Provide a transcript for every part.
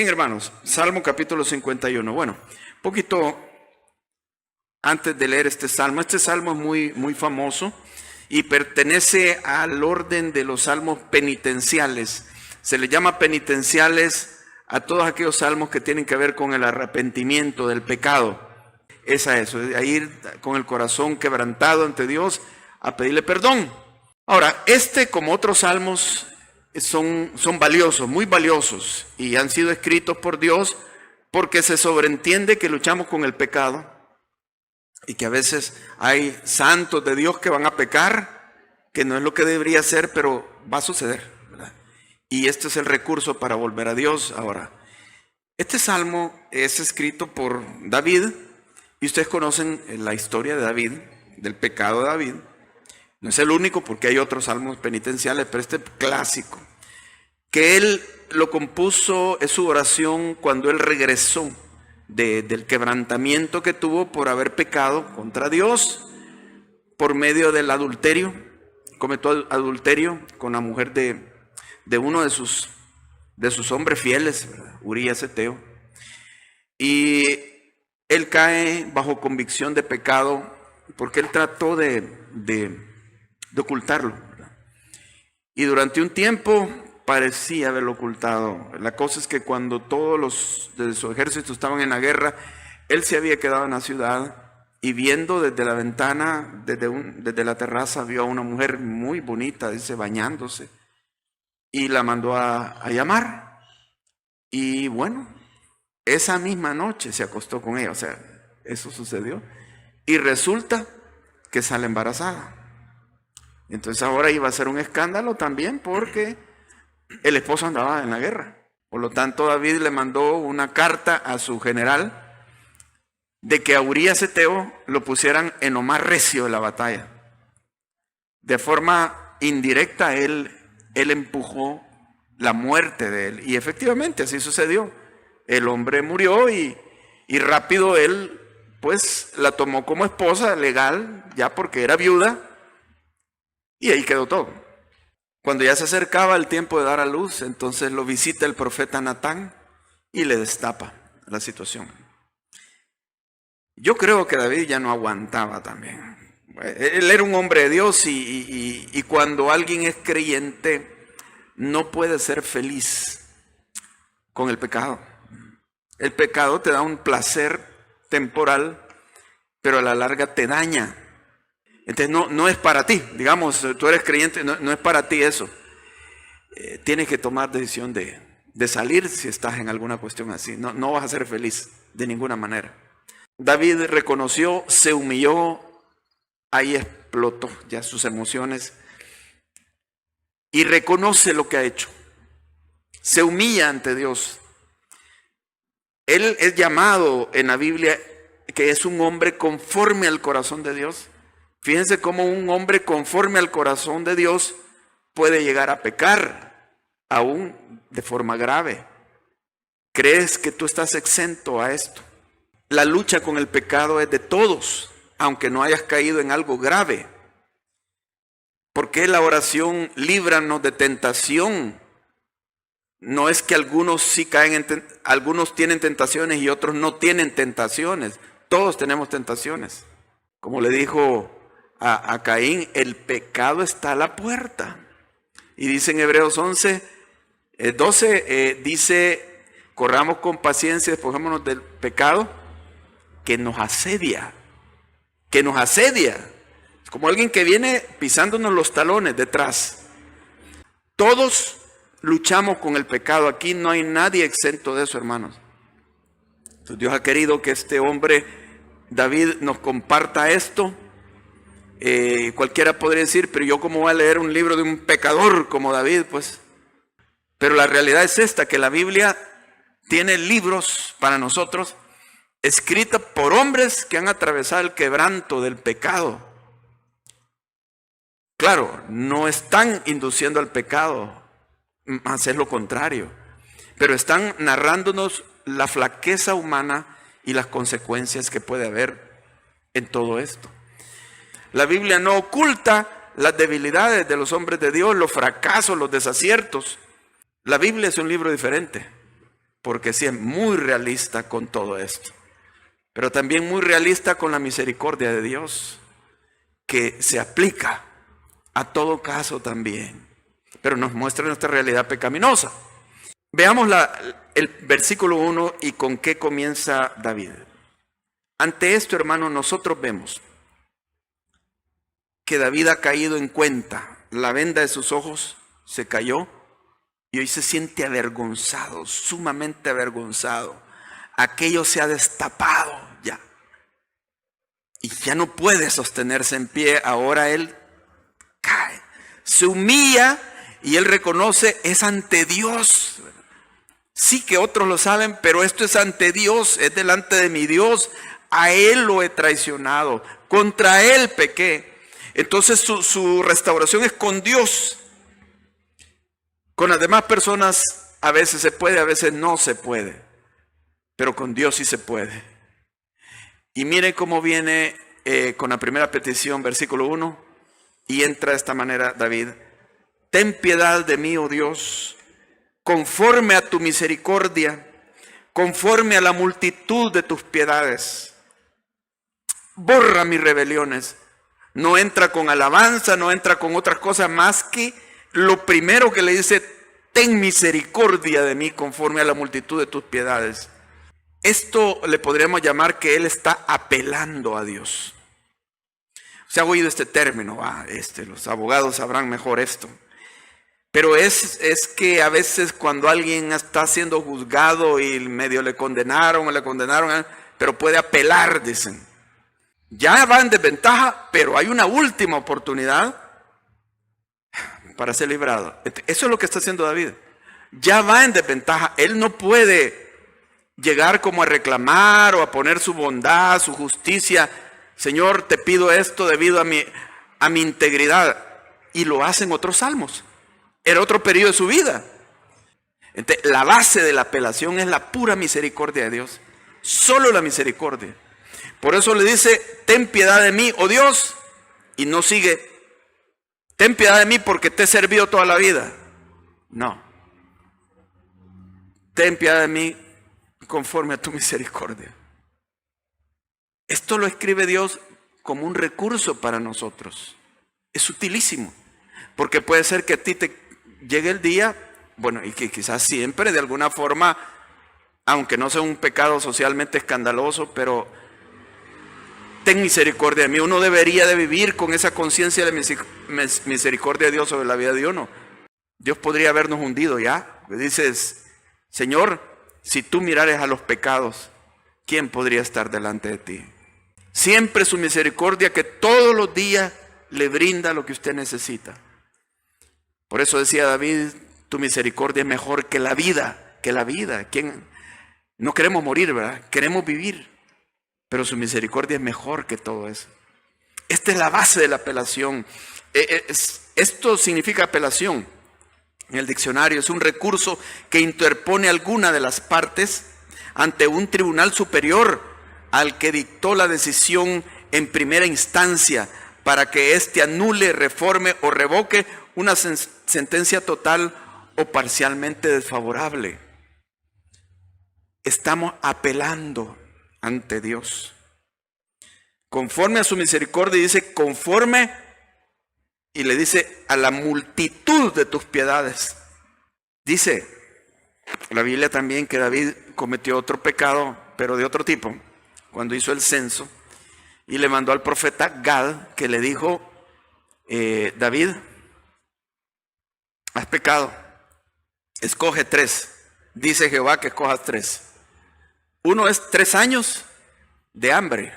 Bien, hermanos, Salmo capítulo 51. Bueno, poquito antes de leer este salmo es muy famoso y pertenece al orden de los salmos penitenciales. Se le llama penitenciales a todos aquellos salmos que tienen que ver con el arrepentimiento del pecado. Es a eso, a ir con el corazón quebrantado ante Dios a pedirle perdón. Ahora, como otros salmos, son valiosos, muy valiosos, y han sido escritos por Dios porque se sobreentiende que luchamos con el pecado y que a veces hay santos de Dios que van a pecar, que no es lo que debería ser, pero va a suceder, ¿verdad? Y este es el recurso para volver a Dios. Ahora, este salmo es escrito por David, y ustedes conocen la historia de David, del pecado de David. No es el único, porque hay otros salmos penitenciales, pero este clásico, que él lo compuso, es su oración cuando él regresó del quebrantamiento que tuvo por haber pecado contra Dios por medio del adulterio. Cometió adulterio con la mujer de uno de sus hombres fieles, ¿verdad? Urías Eteo. Y él cae bajo convicción de pecado porque él trató de ocultarlo, ¿verdad? Y durante un tiempo parecía haberlo ocultado. La cosa es que cuando todos los de su ejército estaban en la guerra, él se había quedado en la ciudad y viendo desde la ventana, desde la terraza, vio a una mujer muy bonita, dice, bañándose, y la mandó a llamar. Y bueno, esa misma noche se acostó con ella, o sea, eso sucedió. Y resulta que sale embarazada. Entonces ahora iba a ser un escándalo también porque el esposo andaba en la guerra. Por lo tanto, David le mandó una carta a su general de que a Urías Eteo lo pusieran en lo más recio de la batalla. De forma indirecta, él empujó la muerte de él. Y efectivamente así sucedió. El hombre murió y rápido él pues la tomó como esposa legal, ya porque era viuda, y ahí quedó todo. Cuando ya se acercaba el tiempo de dar a luz, entonces lo visita el profeta Natán y le destapa la situación. Yo creo que David ya no aguantaba también. Él era un hombre de Dios y cuando alguien es creyente no puede ser feliz con el pecado. El pecado te da un placer temporal, pero a la larga te daña. Entonces no es para ti, digamos, tú eres creyente, no es para ti eso. Tienes que tomar decisión de salir si estás en alguna cuestión así. No vas a ser feliz de ninguna manera. David reconoció, se humilló, ahí explotó ya sus emociones y reconoce lo que ha hecho. Se humilla ante Dios. Él es llamado en la Biblia que es un hombre conforme al corazón de Dios. Fíjense cómo un hombre conforme al corazón de Dios puede llegar a pecar, aún de forma grave. ¿Crees que tú estás exento a esto? La lucha con el pecado es de todos, aunque no hayas caído en algo grave. ¿Por qué la oración líbranos de tentación? No es que algunos sí caen algunos tienen tentaciones y otros no tienen tentaciones. Todos tenemos tentaciones. Como le dijo a Caín, el pecado está a la puerta. Y dice en Hebreos 12, dice, corramos con paciencia, despojémonos del pecado que nos asedia. Que nos asedia. Es como alguien que viene pisándonos los talones detrás. Todos luchamos con el pecado. Aquí no hay nadie exento de eso, hermanos. Entonces, Dios ha querido que este hombre, David, nos comparta esto. Cualquiera podría decir, pero yo cómo voy a leer un libro de un pecador como David, pues. Pero la realidad es esta, que la Biblia tiene libros para nosotros, escritos por hombres que han atravesado el quebranto del pecado. Claro, no están induciendo al pecado, más es lo contrario, pero están narrándonos la flaqueza humana y las consecuencias que puede haber en todo esto. La Biblia no oculta las debilidades de los hombres de Dios, los fracasos, los desaciertos. La Biblia es un libro diferente. porque sí es muy realista con todo esto, pero también muy realista con la misericordia de Dios, que se aplica a todo caso también, pero nos muestra nuestra realidad pecaminosa. Veamos el versículo 1 y con qué comienza David. Ante esto, hermano, nosotros vemos que David ha caído en cuenta, la venda de sus ojos se cayó y hoy se siente avergonzado, sumamente avergonzado. Aquello se ha destapado ya y ya no puede sostenerse en pie. Ahora él cae, se humilla y él reconoce, es ante Dios. Sí que otros lo saben, pero esto es ante Dios, es delante de mi Dios. A Él lo he traicionado, contra Él pequé. Entonces su restauración es con Dios. Con las demás personas a veces se puede, a veces no se puede, pero con Dios sí se puede. Y mire cómo viene con la primera petición, versículo 1, y entra de esta manera David: ten piedad de mí, oh Dios, conforme a tu misericordia, conforme a la multitud de tus piedades. Borra mis rebeliones. No entra con alabanza, no entra con otras cosas más que lo primero que le dice: ten misericordia de mí conforme a la multitud de tus piedades. Esto le podríamos llamar que él está apelando a Dios. Se ha oído este término, los abogados sabrán mejor esto. Pero es que a veces cuando alguien está siendo juzgado y medio le condenaron, pero puede apelar, dicen. Ya va en desventaja, pero hay una última oportunidad para ser librado. Eso es lo que está haciendo David. Ya va en desventaja. Él no puede llegar como a reclamar o a poner su bondad, su justicia. Señor, te pido esto debido a mi integridad. Y lo hace en otros salmos. Era otro periodo de su vida. Entonces, la base de la apelación es la pura misericordia de Dios. Solo la misericordia. Por eso le dice: ten piedad de mí, oh Dios. Y no sigue: ten piedad de mí porque te he servido toda la vida. No. Ten piedad de mí conforme a tu misericordia. Esto lo escribe Dios como un recurso para nosotros. Es sutilísimo. Porque puede ser que a ti te llegue el día, bueno, y que quizás siempre de alguna forma, aunque no sea un pecado socialmente escandaloso, pero ten misericordia de mí. Uno debería de vivir con esa conciencia de misericordia de Dios sobre la vida de uno. Dios podría habernos hundido ya. Dices: Señor, si tú mirares a los pecados, ¿quién podría estar delante de ti? Siempre su misericordia, que todos los días le brinda lo que usted necesita. Por eso decía David: tu misericordia es mejor que la vida, que la vida. No queremos morir, ¿verdad? Queremos vivir. Pero su misericordia es mejor que todo eso. Esta es la base de la apelación. Esto significa apelación. En el diccionario es un recurso que interpone alguna de las partes ante un tribunal superior al que dictó la decisión en primera instancia, para que éste anule, reforme o revoque una sentencia total o parcialmente desfavorable. Estamos apelando ante Dios. Conforme a su misericordia, dice conforme, y le dice a la multitud de tus piedades. Dice la Biblia también que David cometió otro pecado, pero de otro tipo, cuando hizo el censo, y le mandó al profeta Gad, que le dijo: David, has pecado, escoge 3. Dice Jehová que escojas 3. Uno es 3 años de hambre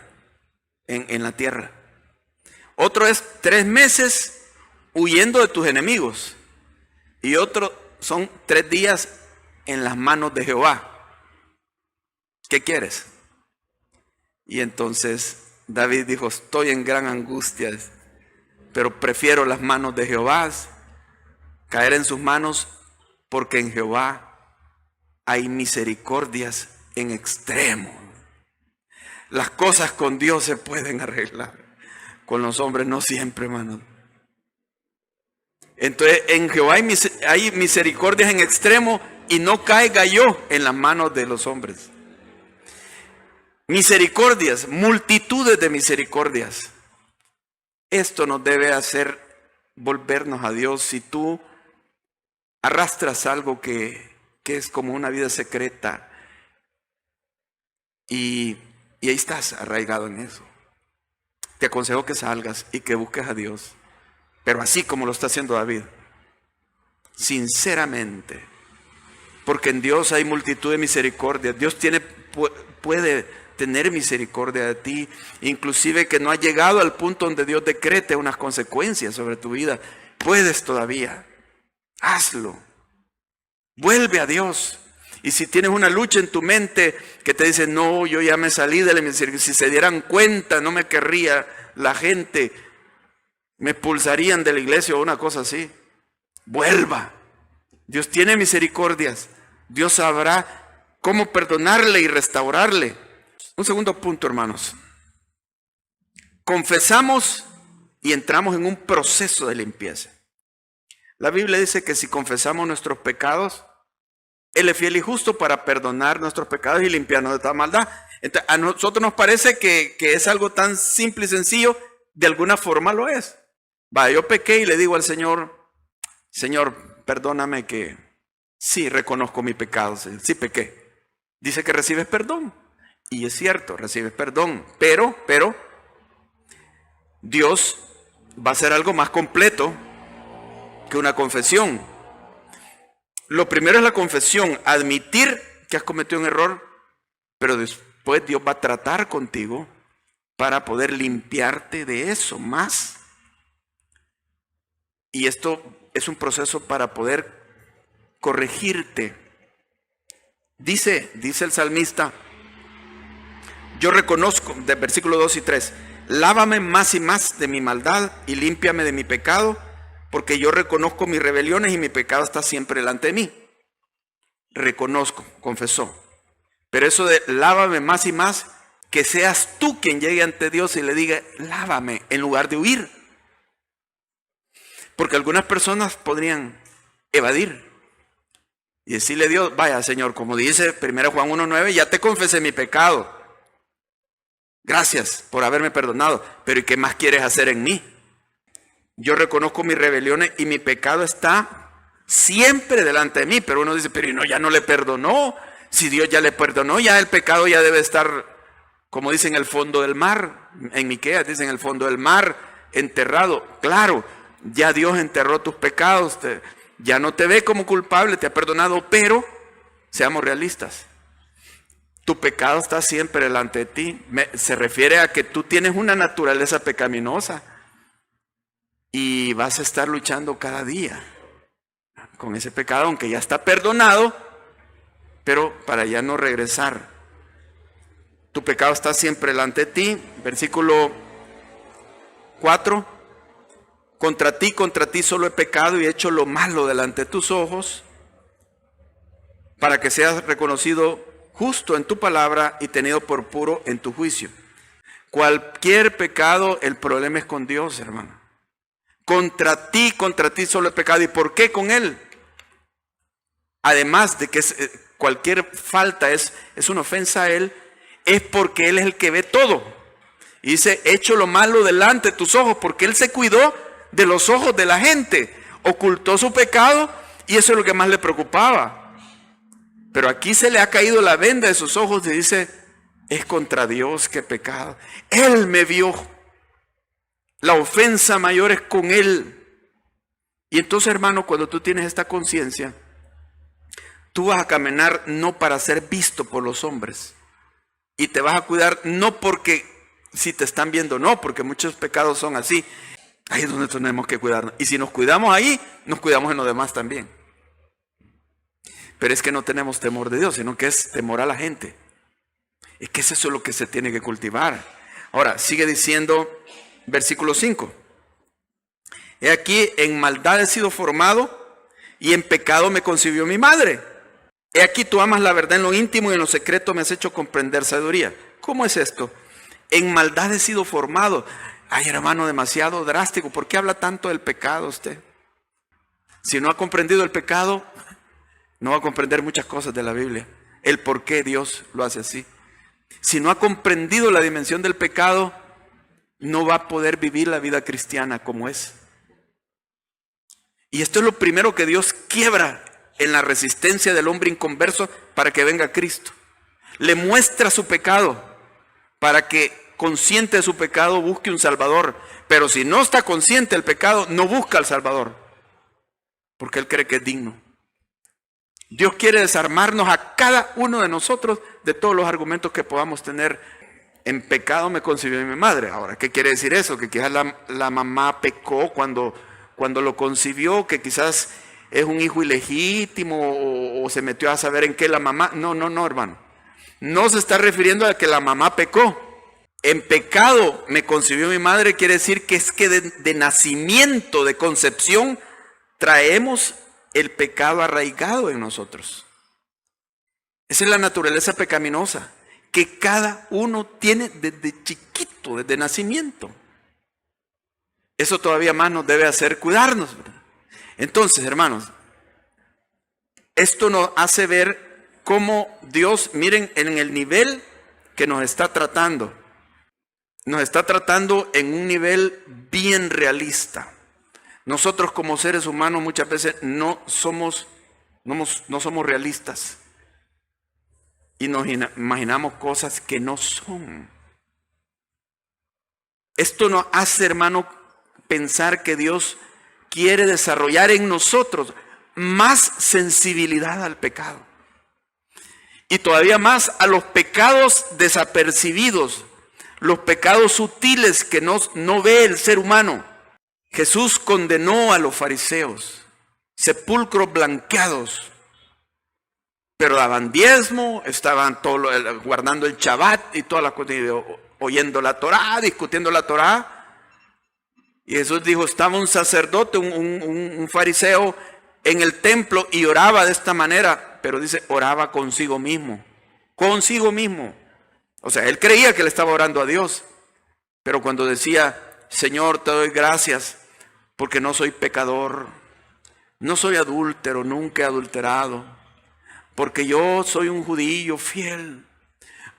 en la tierra. Otro es 3 meses huyendo de tus enemigos. Y otro son 3 días en las manos de Jehová. ¿Qué quieres? Y entonces David dijo: estoy en gran angustia, pero prefiero las manos de Jehová, caer en sus manos, porque en Jehová hay misericordias en extremo. Las cosas con Dios se pueden arreglar, con los hombres no siempre, hermano. Entonces en Jehová hay misericordias en extremo, y no caiga yo en las manos de los hombres. Misericordias, multitudes de misericordias. Esto nos debe hacer volvernos a Dios. Si tú arrastras algo que es como una vida secreta y ahí estás arraigado en eso, te aconsejo que salgas y que busques a Dios, pero así como lo está haciendo David, sinceramente, porque en Dios hay multitud de misericordia. Dios puede tener misericordia de ti, inclusive que no ha llegado al punto donde Dios decrete unas consecuencias sobre tu vida. Puedes todavía, hazlo, vuelve a Dios. Y si tienes una lucha en tu mente que te dice, no, yo ya me salí de la misericordia, si se dieran cuenta no me querría la gente, me expulsarían de la iglesia o una cosa así, vuelva. Dios tiene misericordias, Dios sabrá cómo perdonarle y restaurarle. Un segundo punto, hermanos. Confesamos y entramos en un proceso de limpieza. La Biblia dice que si confesamos nuestros pecados, Él es fiel y justo para perdonar nuestros pecados y limpiarnos de toda maldad. Entonces, a nosotros nos parece que es algo tan simple y sencillo, de alguna forma lo es. Yo pequé y le digo al Señor, Señor, perdóname que sí reconozco mi pecado, sí pequé. Dice que recibes perdón. Y es cierto, recibes perdón, pero Dios va a hacer algo más completo que una confesión. Lo primero es la confesión, admitir que has cometido un error, pero después Dios va a tratar contigo para poder limpiarte de eso más. Y esto es un proceso para poder corregirte. Dice el salmista, yo reconozco, de versículos 2 y 3, lávame más y más de mi maldad y límpiame de mi pecado, porque yo reconozco mis rebeliones y mi pecado está siempre delante de mí. Reconozco, confesó. Pero eso de lávame más y más, que seas tú quien llegue ante Dios y le diga, lávame, en lugar de huir. Porque algunas personas podrían evadir y decirle a Dios, vaya Señor, como dice 1 Juan 1:9, ya te confesé mi pecado. Gracias por haberme perdonado, pero ¿y qué más quieres hacer en mí? Yo reconozco mis rebeliones y mi pecado está siempre delante de mí. Pero uno dice, pero no, ya no le perdonó. Si Dios ya le perdonó, ya el pecado ya debe estar, como dice, en el fondo del mar. En Miqueas dice, en el fondo del mar, enterrado. Claro, ya Dios enterró tus pecados, ya no te ve como culpable, te ha perdonado, pero seamos realistas. Tu pecado está siempre delante de ti. Se refiere a que tú tienes una naturaleza pecaminosa y vas a estar luchando cada día con ese pecado, aunque ya está perdonado, pero para ya no regresar. Tu pecado está siempre delante de ti. Versículo 4. Contra ti solo he pecado y he hecho lo malo delante de tus ojos, para que seas reconocido justo en tu palabra y tenido por puro en tu juicio. Cualquier pecado, el problema es con Dios, hermano. Contra ti solo he pecado. ¿Y por qué con Él? Además de que cualquier falta es una ofensa a Él, es porque Él es el que ve todo. Y dice, he hecho lo malo delante de tus ojos, porque Él se cuidó de los ojos de la gente. Ocultó su pecado y eso es lo que más le preocupaba. Pero aquí se le ha caído la venda de sus ojos y dice, es contra Dios que he pecado. Él me vio. La ofensa mayor es con Él. Y entonces, hermano, cuando tú tienes esta conciencia, tú vas a caminar no para ser visto por los hombres. Y te vas a cuidar no porque si te están viendo, no, porque muchos pecados son así. Ahí es donde tenemos que cuidarnos. Y si nos cuidamos ahí, nos cuidamos en lo demás también. Pero es que no tenemos temor de Dios, sino que es temor a la gente. Es que eso es lo que se tiene que cultivar. Ahora, sigue diciendo, versículo 5. He aquí, en maldad he sido formado y en pecado me concibió mi madre. He aquí, tú amas la verdad en lo íntimo y en lo secreto me has hecho comprender sabiduría. ¿Cómo es esto? En maldad he sido formado. Ay, hermano, demasiado drástico. ¿Por qué habla tanto del pecado usted? Si no ha comprendido el pecado, No va a comprender muchas cosas de la Biblia, el por qué Dios lo hace así. Si no ha comprendido la dimensión del pecado, no va a poder vivir la vida cristiana como es. Y esto es lo primero que Dios quiebra en la resistencia del hombre inconverso para que venga Cristo. Le muestra su pecado para que, consciente de su pecado, busque un Salvador. Pero si no está consciente del pecado, no busca al Salvador, porque Él cree que es digno. Dios quiere desarmarnos a cada uno de nosotros de todos los argumentos que podamos tener. En pecado me concibió mi madre. Ahora, ¿qué quiere decir eso? Que quizás la mamá pecó cuando lo concibió, que quizás es un hijo ilegítimo o se metió a saber en qué la mamá. No, hermano. No se está refiriendo a que la mamá pecó. En pecado me concibió mi madre quiere decir que es que de nacimiento, de concepción, traemos el pecado arraigado en nosotros. Esa es la naturaleza pecaminosa que cada uno tiene desde chiquito, desde nacimiento. Eso todavía más nos debe hacer cuidarnos, ¿verdad? Entonces, hermanos, esto nos hace ver cómo Dios, miren, en el nivel que nos está tratando. Nos está tratando en un nivel bien realista. Nosotros como seres humanos muchas veces no somos realistas. Y nos imaginamos cosas que no son. Esto nos hace, hermano, pensar que Dios quiere desarrollar en nosotros más sensibilidad al pecado. Y todavía más a los pecados desapercibidos, los pecados sutiles que no ve el ser humano. Jesús condenó a los fariseos, sepulcros blanqueados, pero daban diezmo, estaban guardando el Shabbat y todas las cosas, oyendo la Torá, discutiendo la Torá. Y Jesús dijo, estaba un sacerdote, un fariseo en el templo y oraba de esta manera, pero dice, oraba consigo mismo. O sea, él creía que le estaba orando a Dios, pero cuando decía, Señor, te doy gracias porque no soy pecador, no soy adúltero, nunca he adulterado, porque yo soy un judío fiel,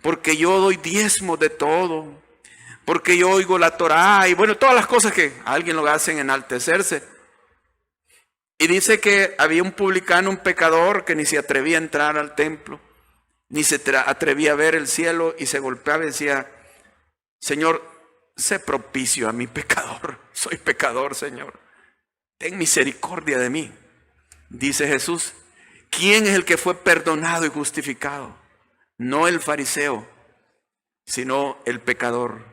porque yo doy diezmo de todo, porque yo oigo la Torá y bueno, todas las cosas que a alguien lo hacen enaltecerse. Y dice que había un publicano, un pecador que ni se atrevía a entrar al templo, ni se atrevía a ver el cielo y se golpeaba y decía, Señor, sé propicio a mi pecador, soy pecador, Señor, ten misericordia de mí. Dice Jesús, ¿quién es el que fue perdonado y justificado? No el fariseo, sino el pecador.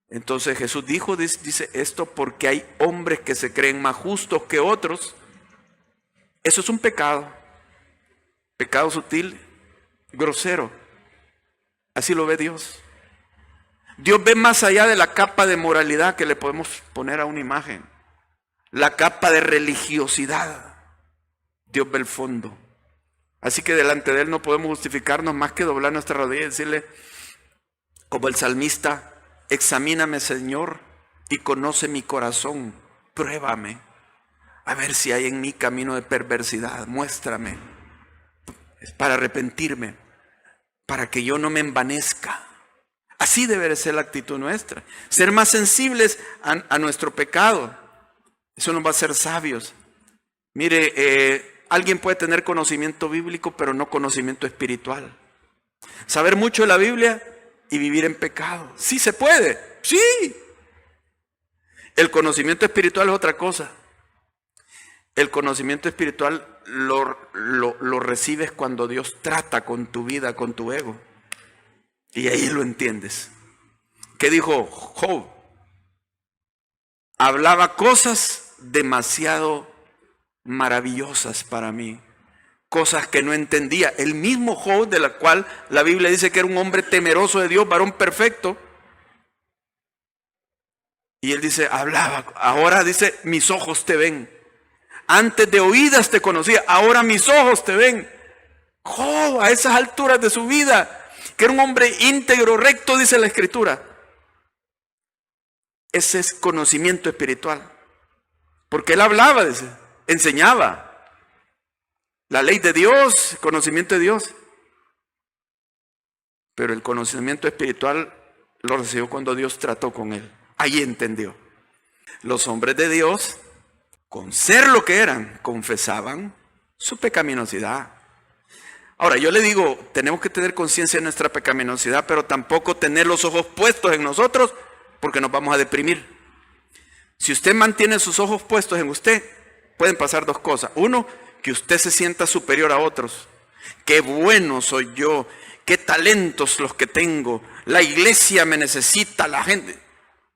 Entonces Jesús dice esto porque hay hombres que se creen más justos que otros. Eso es un pecado sutil, grosero. Así lo ve Dios. Dios ve más allá de la capa de moralidad que le podemos poner a una imagen, la capa de religiosidad. Dios ve el fondo. Así que delante de Él no podemos justificarnos más que doblar nuestra rodilla y decirle, como el salmista, examíname, Señor, y conoce mi corazón, pruébame, a ver si hay en mí camino de perversidad, muéstrame, para arrepentirme, para que yo no me envanezca. Así debe ser la actitud nuestra, ser más sensibles a nuestro pecado. Eso nos va a hacer sabios. Mire, alguien puede tener conocimiento bíblico, pero no conocimiento espiritual. Saber mucho de la Biblia y vivir en pecado. Sí se puede, sí. El conocimiento espiritual es otra cosa. El conocimiento espiritual lo recibes cuando Dios trata con tu vida, con tu ego. Y ahí lo entiendes. ¿Qué dijo Job? Hablaba cosas demasiado maravillosas para mí. Cosas que no entendía. El mismo Job, de la cual la Biblia dice que era un hombre temeroso de Dios, varón perfecto. Y él dice, hablaba. Ahora dice, mis ojos te ven. Antes de oídas te conocía, ahora mis ojos te ven. Job, a esas alturas de su vida, que era un hombre íntegro, recto, dice la Escritura. Ese es conocimiento espiritual. Porque él hablaba, dice, enseñaba. La ley de Dios, conocimiento de Dios. Pero el conocimiento espiritual lo recibió cuando Dios trató con él. Ahí entendió. Los hombres de Dios, con ser lo que eran, confesaban su pecaminosidad. Ahora, yo le digo, tenemos que tener conciencia de nuestra pecaminosidad, pero tampoco tener los ojos puestos en nosotros, porque nos vamos a deprimir. Si usted mantiene sus ojos puestos en usted, pueden pasar dos cosas. Uno, que usted se sienta superior a otros. Qué bueno soy yo, qué talentos los que tengo, la iglesia me necesita, la gente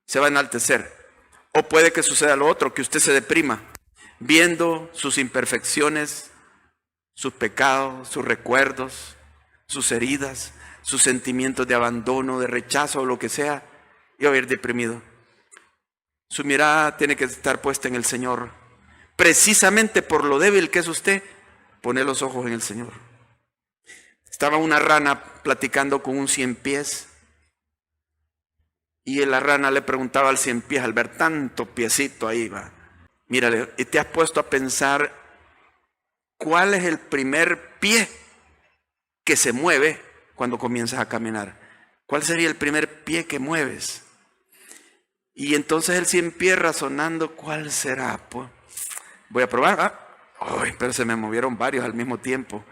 se va a enaltecer. O puede que suceda lo otro, que usted se deprima, viendo sus imperfecciones, sus pecados, sus recuerdos, sus heridas, sus sentimientos de abandono, de rechazo o lo que sea, y va a ir deprimido. Su mirada tiene que estar puesta en el Señor. Precisamente por lo débil que es usted, pone los ojos en el Señor. Estaba una rana platicando con un 100 pies, y la rana le preguntaba al 100 pies, al ver tanto piecito ahí, va, mírale, ¿y te has puesto a pensar cuál es el primer pie que se mueve cuando comienzas a caminar? ¿Cuál sería el primer pie que mueves? Y entonces el 100 pies razonando, ¿cuál será? Pues voy a probar. Ay, pero se me movieron varios al mismo tiempo.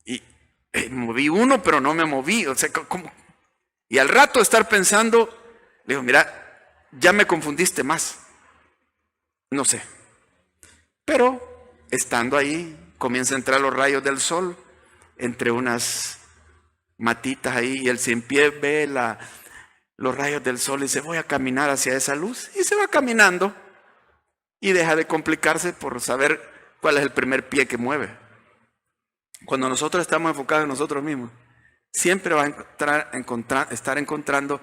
Y moví uno, pero no me moví. O sea, ¿cómo? Y al rato de estar pensando, le digo, mira, ya me confundiste más. No sé. Pero estando ahí, comienza a entrar los rayos del sol entre unas matitas ahí, y el 100 pies ve los rayos del sol y dice, voy a caminar hacia esa luz. Y se va caminando y deja de complicarse por saber cuál es el primer pie que mueve. Cuando nosotros estamos enfocados en nosotros mismos, siempre vas a estar encontrando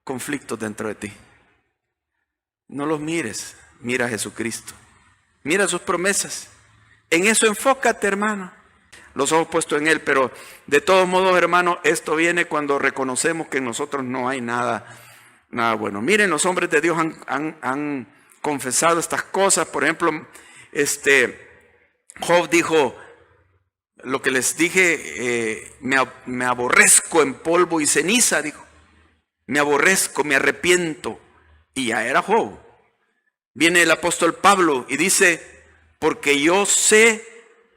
conflictos dentro de ti. No los mires, mira a Jesucristo. Mira sus promesas. En eso enfócate, hermano. Los ojos puestos en Él, pero de todos modos, hermano, esto viene cuando reconocemos que en nosotros no hay nada bueno. Miren, los hombres de Dios han confesado estas cosas. Por ejemplo, Job dijo, lo que les dije, me aborrezco en polvo y ceniza, dijo. Me aborrezco, me arrepiento. Y ya era Job. Viene el apóstol Pablo y dice, porque yo sé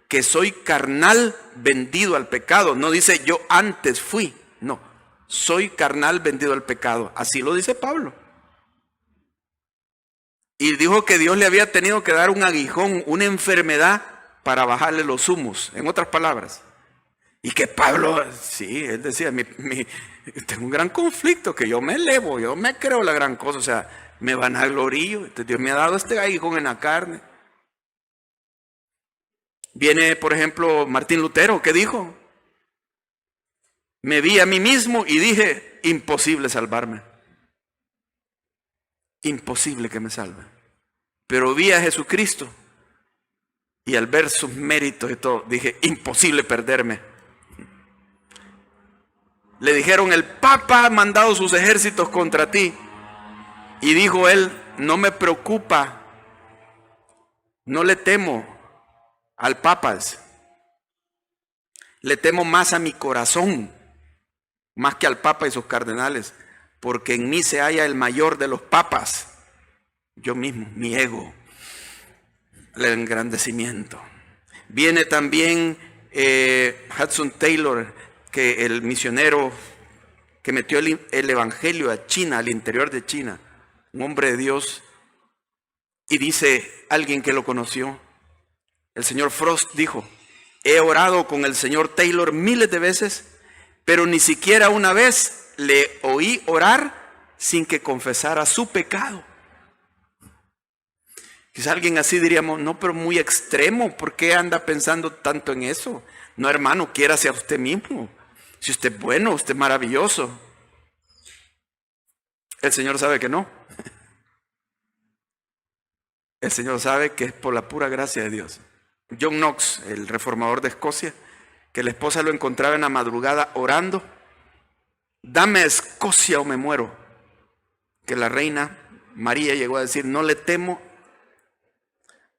que soy carnal vendido al pecado. No dice yo antes fui, no, soy carnal vendido al pecado. Así lo dice Pablo. Y dijo que Dios le había tenido que dar un aguijón, una enfermedad para bajarle los humos, en otras palabras. Y que Pablo, sí, él decía, tengo un gran conflicto, que yo me elevo, yo me creo la gran cosa, o sea, me vanaglorio. Entonces Dios me ha dado este aguijón en la carne. Viene, por ejemplo, Martín Lutero, ¿qué dijo? Me vi a mí mismo y dije, imposible salvarme. Imposible que me salve. Pero vi a Jesucristo y al ver sus méritos y todo, dije, imposible perderme. Le dijeron, el Papa ha mandado sus ejércitos contra ti. Y dijo él, no me preocupa, no le temo al Papa, le temo más a mi corazón, más que al Papa y sus cardenales, porque en mí se halla el mayor de los papas, yo mismo, mi ego, el engrandecimiento. Viene también Hudson Taylor, que el misionero que metió el evangelio a China, al interior de China, un hombre de Dios, y dice alguien que lo conoció, el señor Frost dijo, he orado con el señor Taylor miles de veces, pero ni siquiera una vez le oí orar sin que confesara su pecado. Quizá alguien así diríamos, no, pero muy extremo, ¿por qué anda pensando tanto en eso? No, hermano, quiérase a usted mismo. Si usted es bueno, usted es maravilloso. El Señor sabe que no. El Señor sabe que es por la pura gracia de Dios. John Knox, el reformador de Escocia, que la esposa lo encontraba en la madrugada orando, dame a Escocia o me muero. Que la reina María llegó a decir, no le temo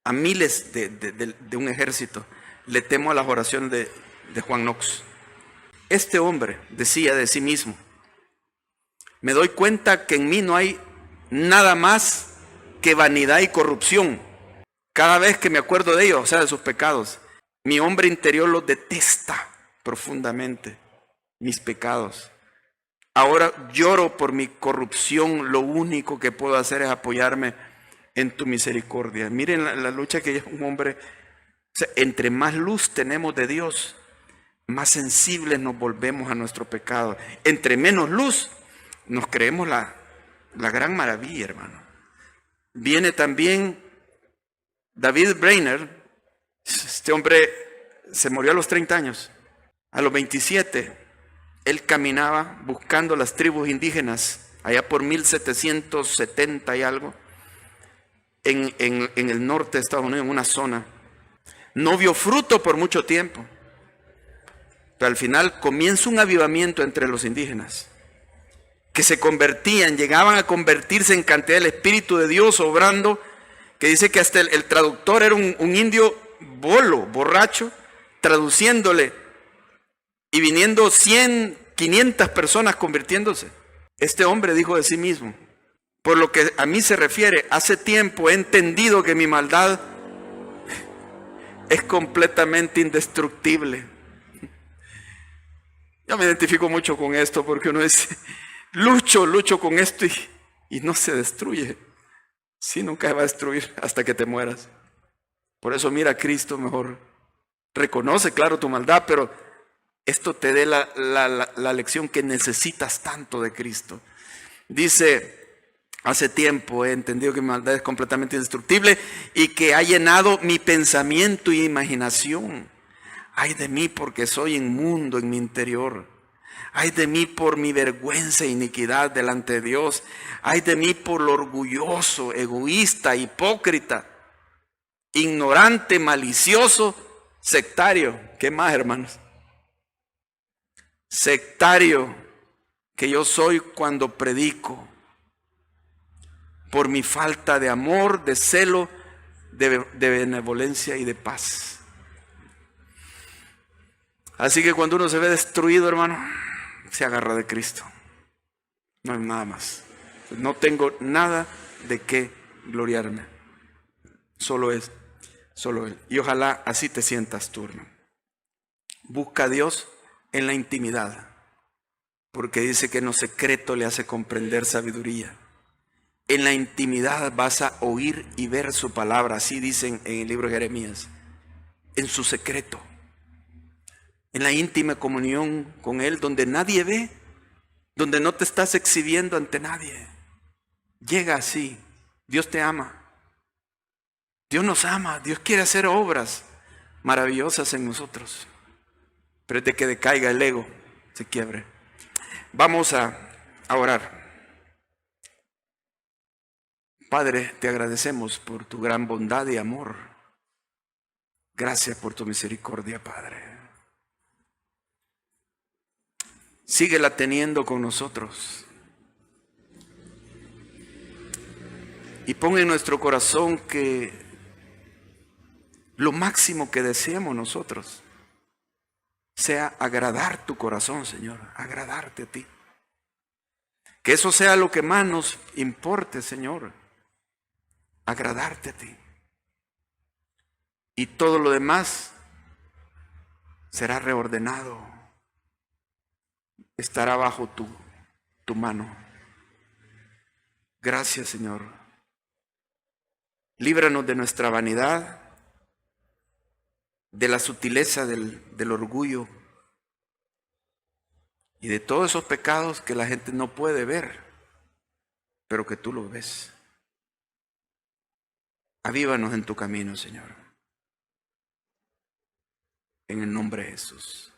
a miles de un ejército, le temo a las oraciones de Juan Knox. Este hombre decía de sí mismo: me doy cuenta que en mí no hay nada más que vanidad y corrupción. Cada vez que me acuerdo de ellos, o sea, de sus pecados, mi hombre interior los detesta profundamente, mis pecados. Ahora lloro por mi corrupción, lo único que puedo hacer es apoyarme en tu misericordia. Miren la lucha que lleva un hombre. O sea, entre más luz tenemos de Dios, más sensibles nos volvemos a nuestro pecado. Entre menos luz, nos creemos la gran maravilla, hermano. Viene también David Brainerd. Este hombre se murió a los 30 años. A los 27, él caminaba buscando las tribus indígenas, allá por 1770 y algo, en el norte de Estados Unidos, en una zona. No vio fruto por mucho tiempo, pero al final comienza un avivamiento entre los indígenas, que se convertían, llegaban a convertirse en cantidad del Espíritu de Dios obrando, que dice que hasta el traductor era un indio bolo, borracho, traduciéndole, y viniendo 100, 500 personas convirtiéndose. Este hombre dijo de sí mismo: por lo que a mí se refiere, hace tiempo he entendido que mi maldad es completamente indestructible. Yo me identifico mucho con esto, porque uno dice, lucho con esto y no se destruye. Sí, nunca se va a destruir hasta que te mueras. Por eso mira a Cristo mejor. Reconoce, claro, tu maldad, pero esto te dé la lección que necesitas tanto de Cristo. Dice: hace tiempo he entendido que mi maldad es completamente indestructible y que ha llenado mi pensamiento y imaginación. Ay de mí, porque soy inmundo en mi interior. Ay de mí por mi vergüenza e iniquidad delante de Dios. Ay de mí por lo orgulloso, egoísta, hipócrita, ignorante, malicioso, sectario. ¿Qué más, hermanos? Sectario que yo soy cuando predico, por mi falta de amor, de celo, de benevolencia y de paz. Así que cuando uno se ve destruido, hermano, se agarra de Cristo. No hay nada más. No tengo nada de qué gloriarme. Solo Él. Y ojalá así te sientas tú, hermano. Busca a Dios en la intimidad, porque dice que en lo secreto le hace comprender sabiduría. En la intimidad vas a oír y ver su palabra, así dicen en el libro de Jeremías. En su secreto, en la íntima comunión con Él, donde nadie ve, donde no te estás exhibiendo ante nadie. Llega así. Dios te ama. Dios nos ama. Dios quiere hacer obras maravillosas en nosotros. Pero es de que decaiga el ego, se quiebre. Vamos a orar. Padre, te agradecemos por tu gran bondad y amor. Gracias por tu misericordia, Padre. Síguela teniendo con nosotros. Y pon en nuestro corazón que lo máximo que deseemos nosotros sea agradar tu corazón, Señor, agradarte a ti. Que eso sea lo que más nos importe, Señor, agradarte a ti. Y todo lo demás será reordenado, estará bajo tu mano. Gracias, Señor. Líbranos de nuestra vanidad, de la sutileza del orgullo y de todos esos pecados que la gente no puede ver, pero que tú los ves. Avívanos en tu camino, Señor. En el nombre de Jesús.